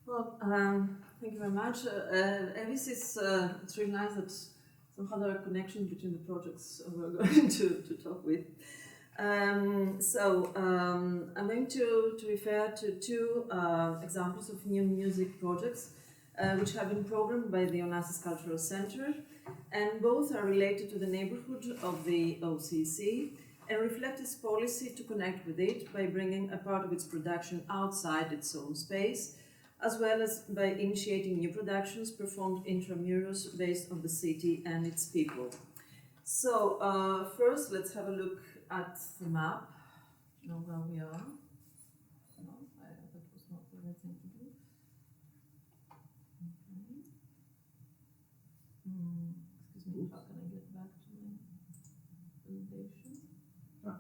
Well, thank you very much. And this is it's really nice that somehow there are connections between the projects we're going to talk with. I'm going to refer to two examples of new music projects which have been programmed by the Onassis Cultural Center, and both are related to the neighborhood of the OCC and reflect its policy to connect with it by bringing a part of its production outside its own space, as well as by initiating new productions performed intramuros based on the city and its people. So first, let's have a look at the map. You know where we are. No, that was not the right thing to do. Okay. Excuse me, how can I get back to my presentation? Ah.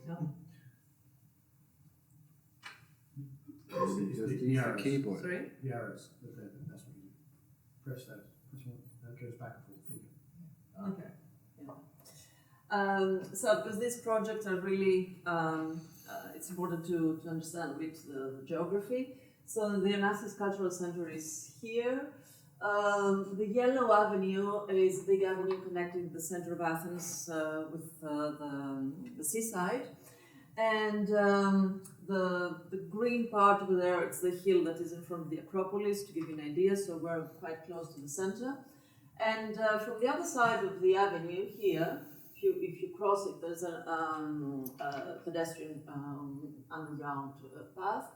No. Just use the keyboard. Sorry? The arrows, that's what you do. Press those. Press one, that goes back and forth. Okay. Yeah. So, because these projects are really, it's important to understand a bit the geography. So, the Onassis Cultural Center is here. The Yellow Avenue is a big avenue connecting the center of Athens with the seaside. And the green part over there, it's the hill that is in front of the Acropolis, to give you an idea. So we're quite close to the center. And from the other side of the avenue here, if you cross it, there's a pedestrian underground path.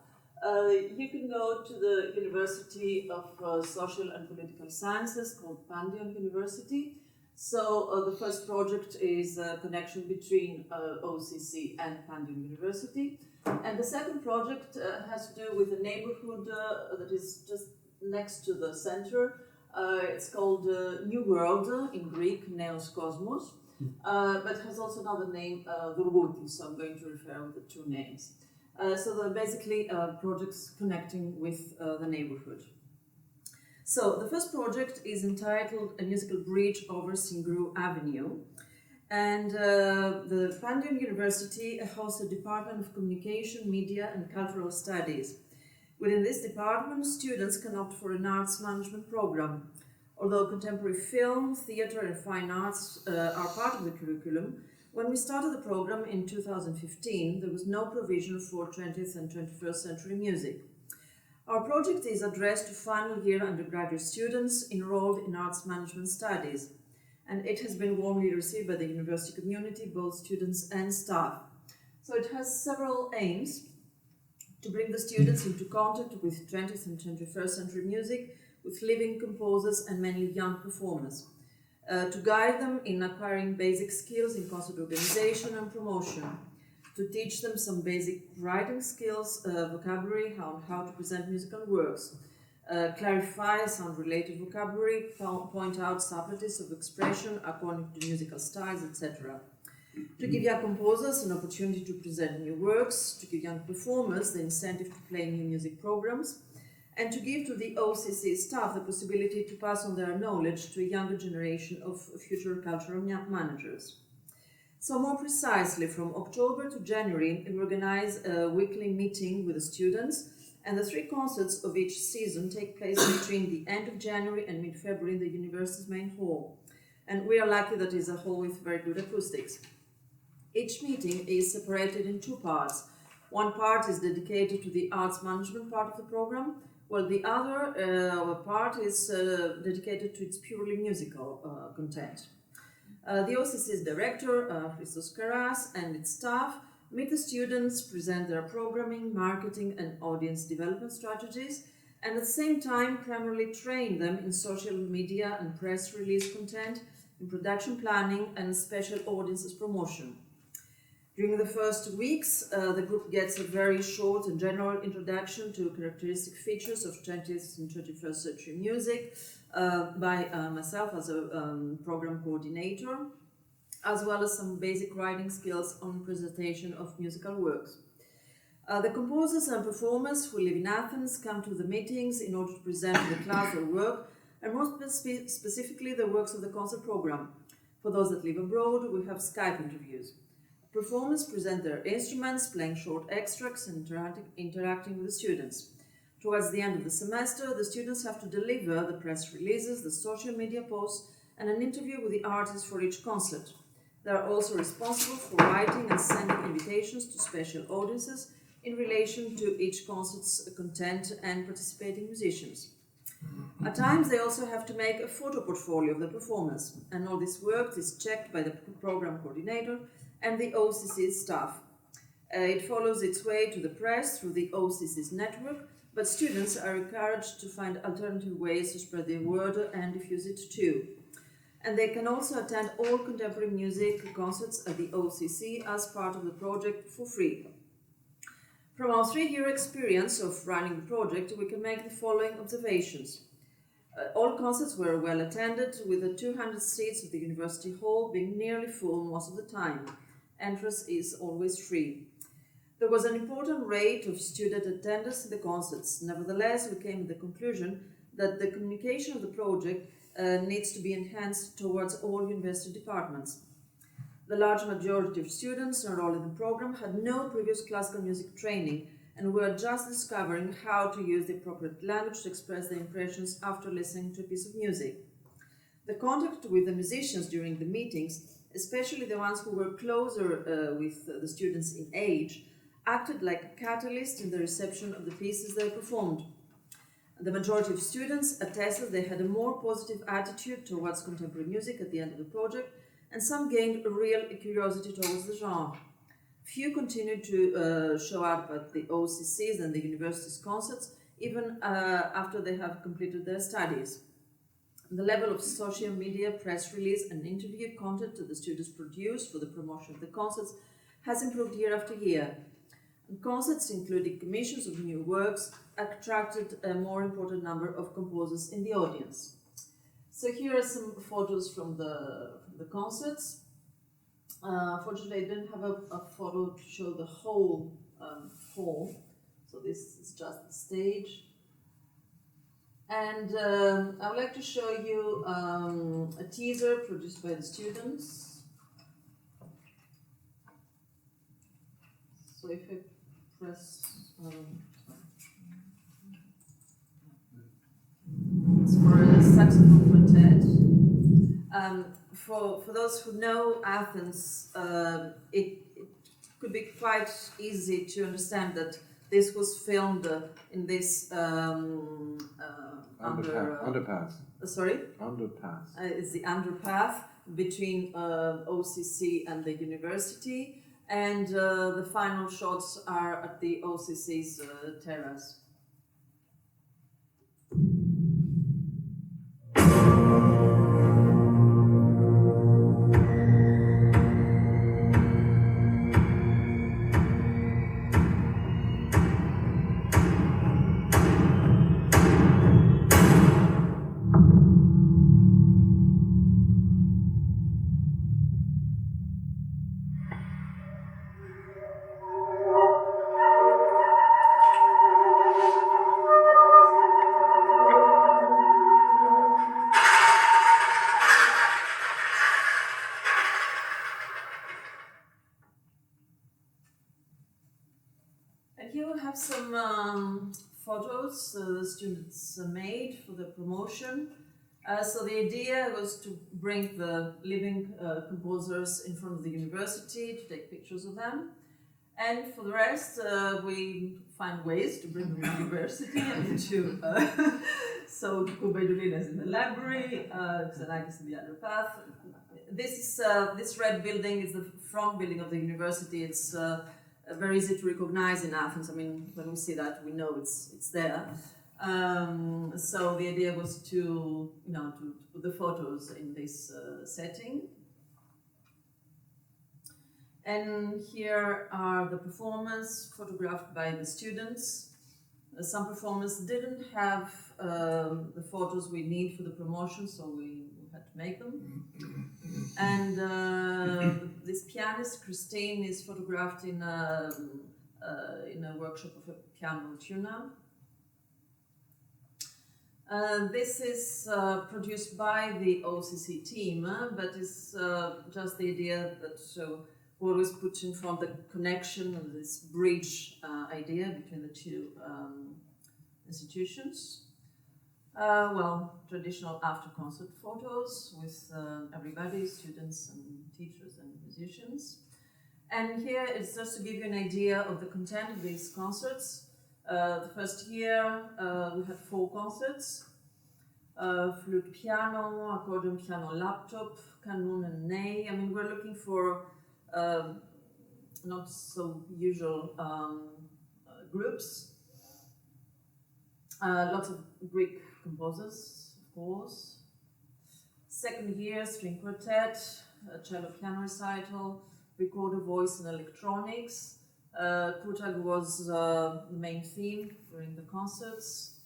You can go to the University of Social and Political Sciences, called Pandion University. So the first project is a connection between OCC and Pandion University. And the second project has to do with a neighborhood that is just next to the center. It's called New World, in Greek, Neos Cosmos, but has also another name, Durguti, so I'm going to refer with the two names. So they're basically projects connecting with the neighborhood. So the first project is entitled A Musical Bridge Over Singru Avenue. And the Pandion University hosts a Department of Communication, Media and Cultural Studies. Within this department, students can opt for an arts management program. Although contemporary film, theatre and fine arts are part of the curriculum, when we started the program in 2015, there was no provision for 20th and 21st century music. Our project is addressed to final year undergraduate students enrolled in arts management studies, and it has been warmly received by the university community, both students and staff. So it has several aims: to bring the students into contact with 20th and 21st century music, with living composers and mainly young performers, to guide them in acquiring basic skills in concert organization and promotion, to teach them some basic writing skills, vocabulary, how to present musical works, clarify sound-related vocabulary, point out subtleties of expression according to musical styles, etc. To give young composers an opportunity to present new works, to give young performers the incentive to play new music programs, and to give to the OCC staff the possibility to pass on their knowledge to a younger generation of future cultural managers. So more precisely, from October to January, we organize a weekly meeting with the students, and the three concerts of each season take place between the end of January and mid-February in the university's main hall. And we are lucky that it is a hall with very good acoustics. Each meeting is separated in two parts. One part is dedicated to the arts management part of the program, while the other part is dedicated to its purely musical content. The OCC's director, Christos Karas, and its staff meet the students, present their programming, marketing and audience development strategies, and at the same time primarily train them in social media and press release content, in production planning and special audiences promotion. During the first weeks, the group gets a very short and general introduction to characteristic features of 20th and 21st century music by myself as a program coordinator, as well as some basic writing skills on presentation of musical works. The composers and performers who live in Athens come to the meetings in order to present to the class their work, and more specifically the works of the concert program. For those that live abroad, we have Skype interviews. Performers present their instruments, playing short extracts and interacting with the students. Towards the end of the semester, the students have to deliver the press releases, the social media posts, and an interview with the artists for each concert. They are also responsible for writing and sending invitations to special audiences in relation to each concert's content and participating musicians. At times, they also have to make a photo portfolio of the performance, and all this work is checked by the program coordinator and the OCC staff. It follows its way to the press through the OCC's network, but students are encouraged to find alternative ways to spread the word and diffuse it too. And they can also attend all contemporary music concerts at the OCC as part of the project for free. From our 3-year experience of running the project, we can make the following observations. All concerts were well attended, with the 200 seats of the university hall being nearly full most of the time. Entrance is always free. There was an important rate of student attendance in the concerts. Nevertheless, we came to the conclusion that the communication of the project needs to be enhanced towards all university departments. The large majority of students enrolled in the program had no previous classical music training and were just discovering how to use the appropriate language to express their impressions after listening to a piece of music. The contact with the musicians during the meetings, especially the ones who were closer with the students in age, acted like a catalyst in the reception of the pieces they performed. The majority of students attested they had a more positive attitude towards contemporary music at the end of the project, and some gained a real curiosity towards the genre. Few continued to show up at the OCCs and the university's concerts, even after they have completed their studies. The level of social media, press release, and interview content that the students produce for the promotion of the concerts has improved year after year. And concerts, including commissions of new works, attracted a more important number of composers in the audience. So here are some photos from the concerts. Fortunately, I didn't have a photo to show the whole hall, so this is just the stage. And I would like to show you a teaser produced by the students. So if I press, it's for a saxophone quartet. For those who know Athens, it could be quite easy to understand that this was filmed in this underpass. Sorry? Underpass. It's the underpath between OCC and the university, and the final shots are at the OCC's terrace. Here we have some photos the students made for the promotion. So the idea was to bring the living composers in front of the university to take pictures of them. And for the rest, we find ways to bring them to the university and to so Koubaidoulinas in the library, Xenakis in the underpath. This red building is the front building of the university. It's very easy to recognize in Athens. I mean, when we see that, we know it's there. So the idea was to put the photos in this setting. And here are the performers photographed by the students. Some performers didn't have the photos we need for the promotion, so we had to make them. And this pianist, Christine, is photographed in a workshop of a piano tuner. This is produced by the OCC team, but it's just the idea that always put in front the connection and this bridge idea between the two institutions. Traditional after-concert photos with everybody, students and teachers and musicians. And here it's just to give you an idea of the content of these concerts. The first year we had 4 concerts. Flute piano, accordion piano laptop, canon and ney. I mean, we're looking for not so usual groups. Lots of Greek composers, of course. Second year, string quartet, cello piano recital, recorder voice and electronics. Kurtag was the main theme during the concerts.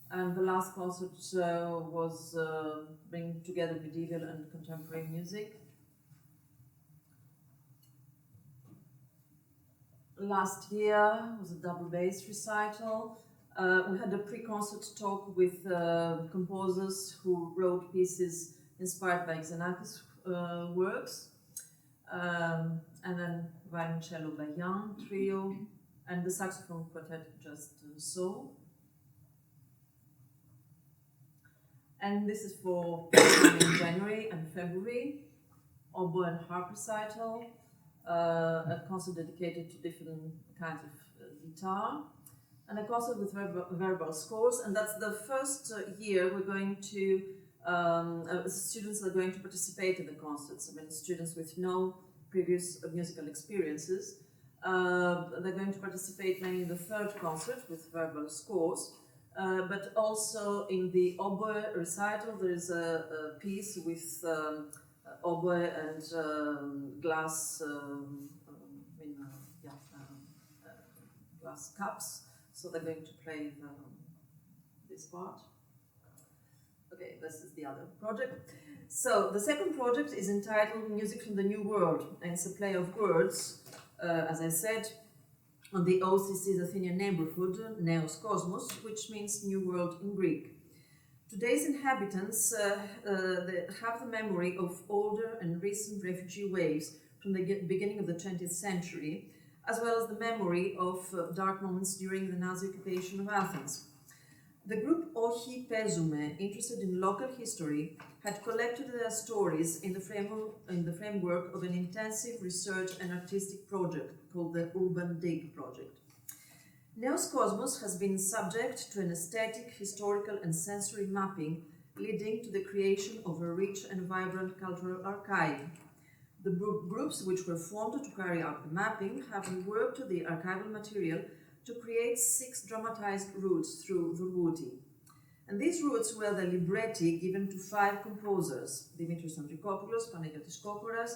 And the last concert was bringing together medieval and contemporary music. Last year was a double bass recital. We had a pre-concert talk with composers who wrote pieces inspired by Xenakis' works. And then violoncello by Young trio, and the saxophone quartet just so. And this is for in January and February. Oboe and harp recital, a concert dedicated to different kinds of guitar, and a concert with verbal scores. And that's the first year we're going to, students are going to participate in the concerts. I mean, students with no previous musical experiences. They're going to participate mainly in the third concert with verbal scores. But also in the oboe recital, there is a piece with oboe and glass glass cups. So they're going to play this part. Okay, this is the other project. So the second project is entitled Music from the New World, and it's a play of words, as I said, on the OCC's Athenian neighborhood, Neos Kosmos, which means New World in Greek. Today's inhabitants they have the memory of older and recent refugee waves from the beginning of the 20th century, as well as the memory of dark moments during the Nazi occupation of Athens. The group Ochi Pezume, interested in local history, had collected their stories in the framework of an intensive research and artistic project called the Urban Dig Project. Neos Kosmos has been subject to an aesthetic, historical and sensory mapping leading to the creation of a rich and vibrant cultural archive. The groups which were formed to carry out the mapping have reworked the archival material to create 6 dramatized routes through Durguti. And these routes were the libretti given to 5 composers, Dimitris Andrikopoulos, Panagiotis Kokoras,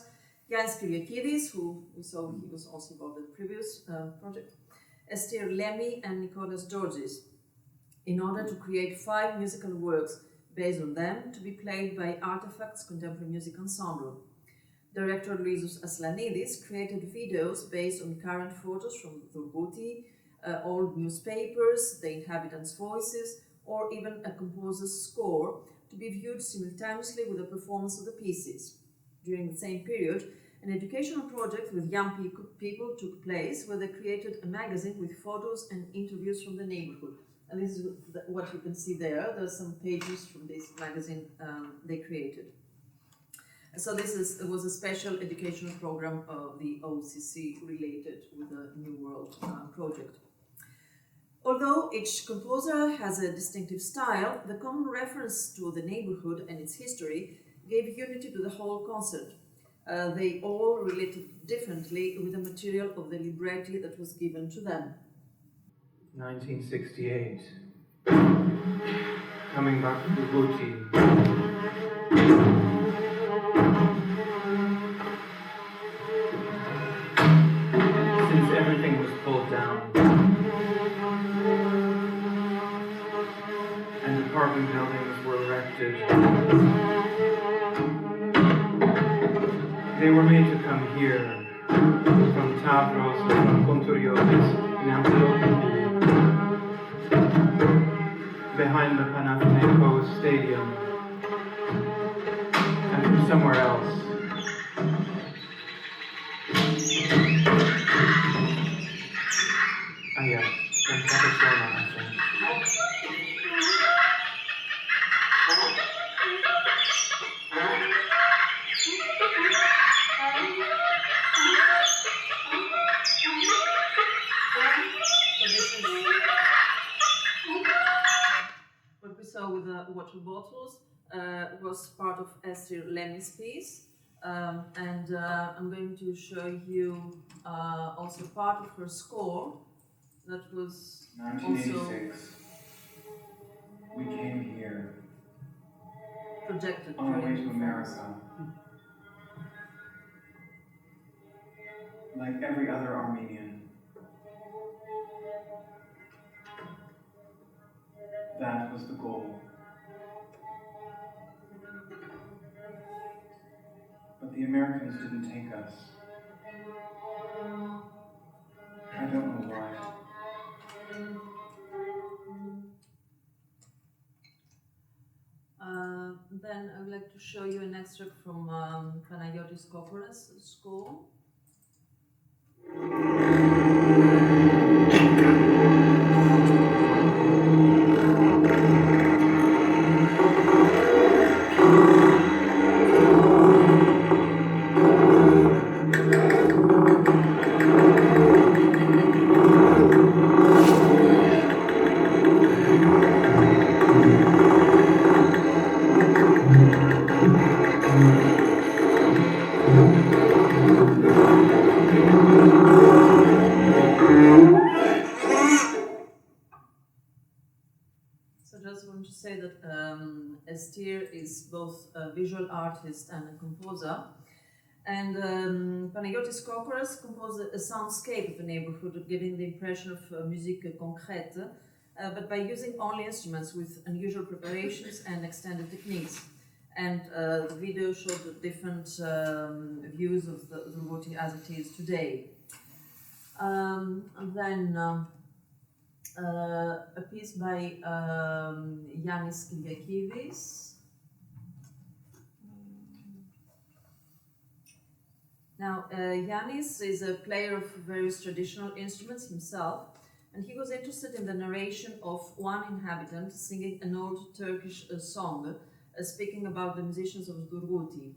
Yannis Kyriakidis, who we saw he was also involved in the previous project, Esther Lemi and Nicholas Georgis, in order to create 5 musical works based on them to be played by Artifacts Contemporary Music Ensemble. Director Louisos Aslanidis created videos based on current photos from Durguti, old newspapers, the inhabitants' voices, or even a composer's score to be viewed simultaneously with the performance of the pieces. During the same period, an educational project with young people took place where they created a magazine with photos and interviews from the neighborhood. And this is what you can see there. There's some pages from this magazine they created. So this was a special educational program of the OCC related with the New World project. Although each composer has a distinctive style, the common reference to the neighborhood and its history gave unity to the whole concert. They all related differently with the material of the libretti that was given to them. 1968. Coming back to Durguti. Since everything was pulled down and apartment buildings were erected, they were made to come here from Tavros and from Konturiotis in Amphilochia, behind the Panathinaikos Stadium, and from somewhere else. Esther Lemmy's piece. And I'm going to show you also part of her score that was 1986. We came here projected on our way during to America. Like every other Armenian. That was the goal. But the Americans didn't take us. I don't know why. Then I would like to show you an extract from Panagiotis Kokoras' score. Say that Esther is both a visual artist and a composer, and Panagiotis Kokoras composed a soundscape of a neighborhood, giving the impression of musique concrète, but by using only instruments with unusual preparations and extended techniques. And the video showed the different views of the Roti as it is today. And then a piece by Yannis Kyriakidis. Now, Yannis is a player of various traditional instruments himself, and he was interested in the narration of one inhabitant singing an old Turkish song, speaking about the musicians of Durguti.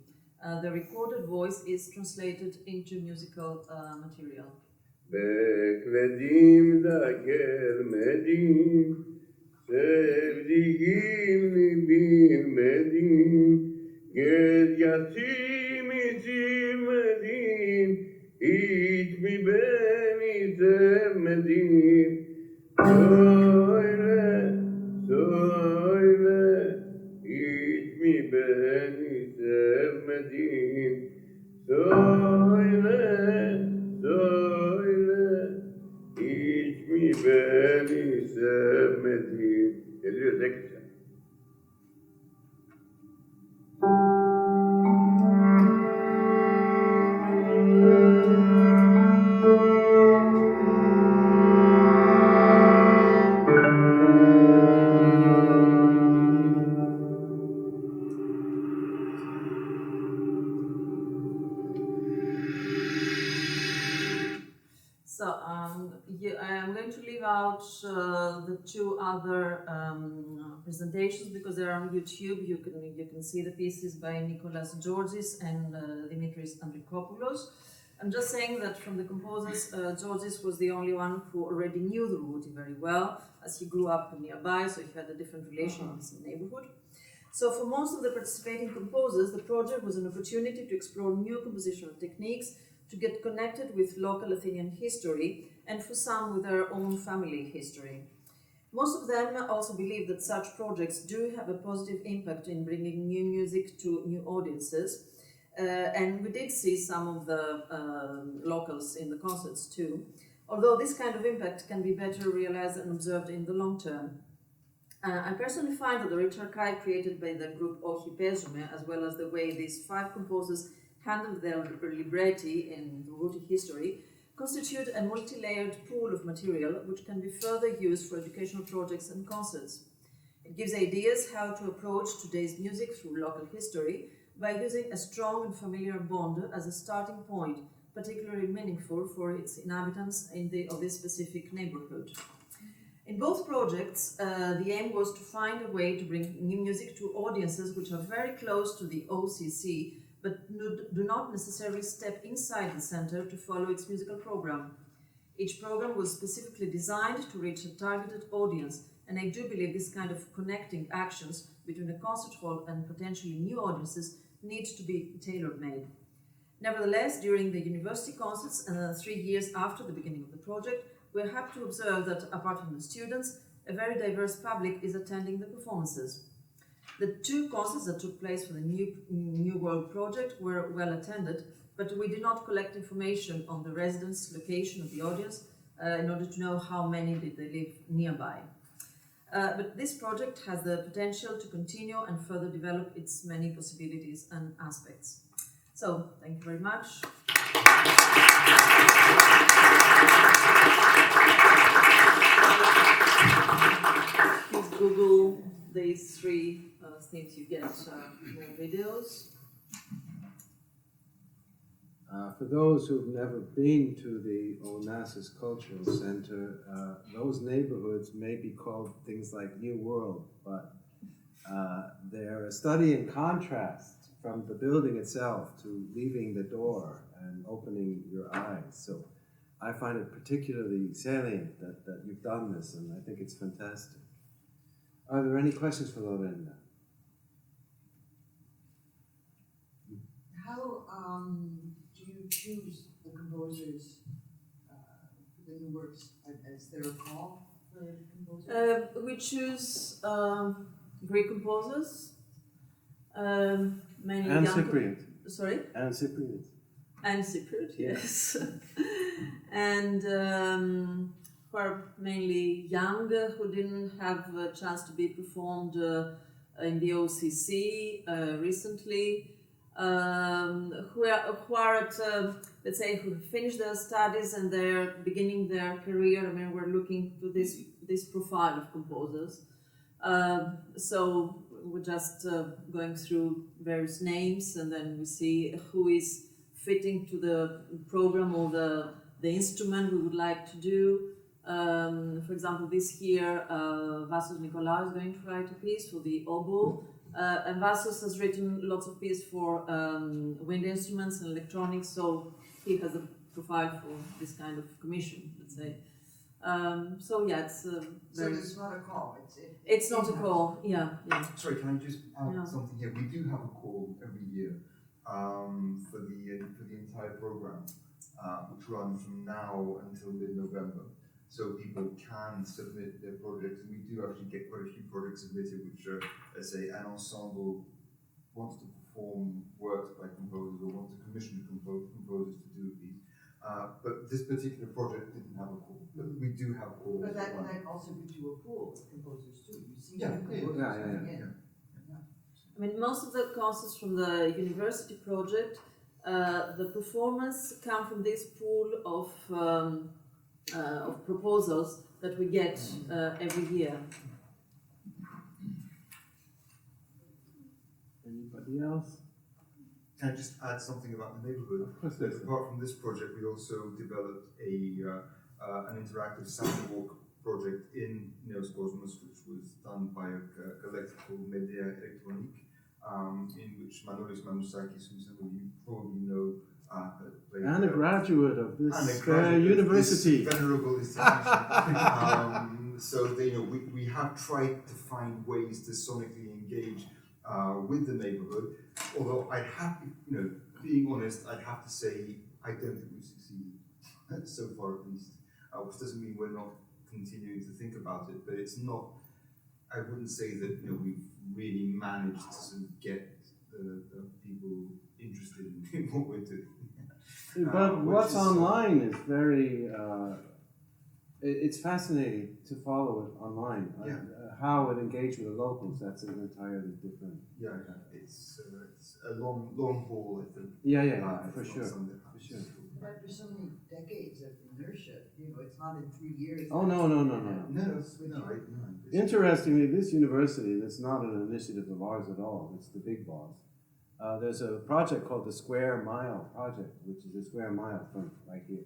The recorded voice is translated into musical material. Bekledim da gelmedim, sevdiğimi bilmedim, gecesimi silmedim, hiç mi beni sevmedin? Söyle, söyle, hiç mi beni sevmedin? Söyle, söyle, hiç mi beni sevmedin? Geliyor ne güzel. I'm going to leave out the two other presentations because they're on YouTube. You can see the pieces by Nicholas Georgis and Dimitris Andrikopoulos. I'm just saying that from the composers, Georgis was the only one who already knew the Durguti very well, as he grew up nearby, so he had a different relation in this neighborhood. So for most of the participating composers, the project was an opportunity to explore new compositional techniques, to get connected with local Athenian history, and for some with their own family history. Most of them also believe that such projects do have a positive impact in bringing new music to new audiences, and we did see some of the locals in the concerts too, although this kind of impact can be better realized and observed in the long term. I personally find that the rich archive created by the group Ochi Pezume, as well as the way these 5 composers handled their libretti in Durguti history, constitute a multi-layered pool of material which can be further used for educational projects and concerts. It gives ideas how to approach today's music through local history by using a strong and familiar bond as a starting point, particularly meaningful for its inhabitants of this specific neighborhood. In both projects, the aim was to find a way to bring new music to audiences which are very close to the OCC, but do not necessarily step inside the center to follow its musical program. Each program was specifically designed to reach a targeted audience, and I do believe this kind of connecting actions between a concert hall and potentially new audiences need to be tailor-made. Nevertheless, during the university concerts, 3 years after the beginning of the project, we're happy to observe that, apart from the students, a very diverse public is attending the performances. The 2 concerts that took place for the New World project were well attended, but we did not collect information on the residence location of the audience in order to know how many did they live nearby. But this project has the potential to continue and further develop its many possibilities and aspects. So, thank you very much. Please Google these 3 things, you get more videos. For those who've never been to the Onassis Cultural Center, those neighborhoods may be called things like New World, but they're a study in contrast from the building itself to leaving the door and opening your eyes. So I find it particularly salient that you've done this, and I think it's fantastic. Are there any questions for Lorenda? How do you choose the composers for the new works? Is there a call for composers? We choose Greek composers, many And young Cypriot. Sorry? And Cypriot. And Cypriot, yes. And who are mainly young, who didn't have a chance to be performed in the OCC recently, who are at, let's say, who finished their studies and they're beginning their career. I mean, we're looking to this profile of composers. So we're just going through various names, and then we see who is fitting to the program or the instrument we would like to do. For example, this year, Vassos Nicolaou is going to write a piece for the oboe, and Vassos has written lots of pieces for wind instruments and electronics, so he has a profile for this kind of commission, let's say. So yeah, it's very... So it's not a call. It's not a call. Yeah. Sorry, can I just add Yeah. something here? We do have a call every year for the entire program, which runs from now until mid-November. So people can submit their projects, and we do actually get quite a few projects submitted, which are, let's say, an ensemble wants to perform works by composers or wants to commission composers to do a piece. But this particular project didn't have a call. But we do have calls. But that also gives you a pool of composers too. You see Yeah, composers coming in. I mean, most of the concerts from the university project, the performers come from this pool of proposals that we get every year. Anybody else? Can I just add something about the neighbourhood? Of course, yes. Apart from this project, we also developed an interactive sound walk project in Neos Cosmos, which was done by a collective called Media Electronique, in which Manolis Manousakis, who some of you probably know, played, And a graduate of this This university. venerable institution. So we have tried to find ways to sonically engage with the neighbourhood. Although I'd have to, being honest, I'd have to say I don't think we've succeeded so far, at least. Which doesn't mean we're not continuing to think about it, but it's not. I wouldn't say that we've really managed to sort of get the people interested in what we're doing. But what's online is very, it's fascinating to follow it online. Yeah. How it engaged with the locals, that's an entirely different. Yeah, it's a long haul, I think. Yeah, for It's sure. not something that For sure. But there's so many decades of inertia. It's not in 3 years. Oh, no. Interestingly, this university, and it's not an initiative of ours at all, it's the big boss. There's a project called the Square Mile Project, which is a square mile from right here.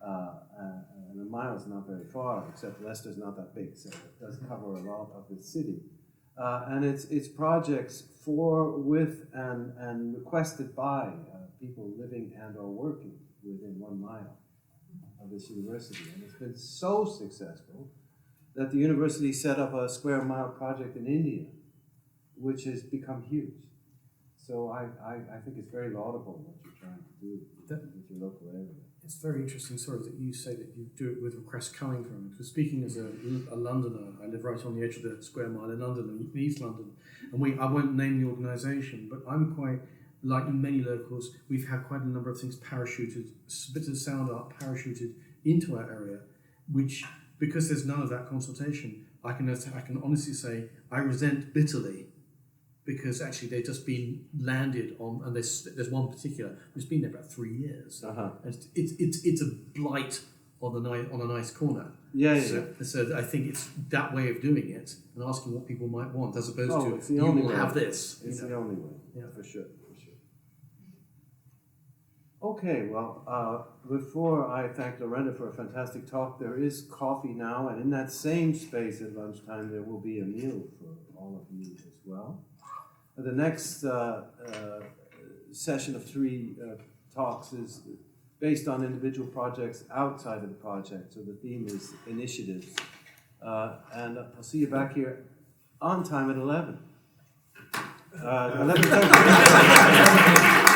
And a mile is not very far, except Leicester's not that big, so it does cover a lot of the city. And it's projects for, with, and requested by people living and or working within 1 mile of this university. And it's been so successful that the university set up a square mile project in India, which has become huge. So I think it's very laudable what you're trying to do with your local area. It's very interesting, sorry, that you say that you do it with requests coming from. Because speaking as a Londoner, I live right on the edge of the square mile in London, in East London, and I won't name the organisation, but I'm quite, like many locals, we've had quite a number of things parachuted, bits of sound art parachuted into our area, which, because there's none of that consultation, I can honestly say I resent bitterly, because actually they've just been landed on, and there's one particular who's been there about 3 years. And it's a blight on a nice corner. So I think it's that way of doing it and asking what people might want, as opposed to you will have this. It's the only way. Yeah, for sure. Okay, well, before I thank Lorenda for a fantastic talk, there is coffee now, and in that same space at lunchtime there will be a meal for all of you as well. The next session of 3 talks is based on individual projects outside of the project, so the theme is initiatives. And I'll see you back here on time at 11. 11:30.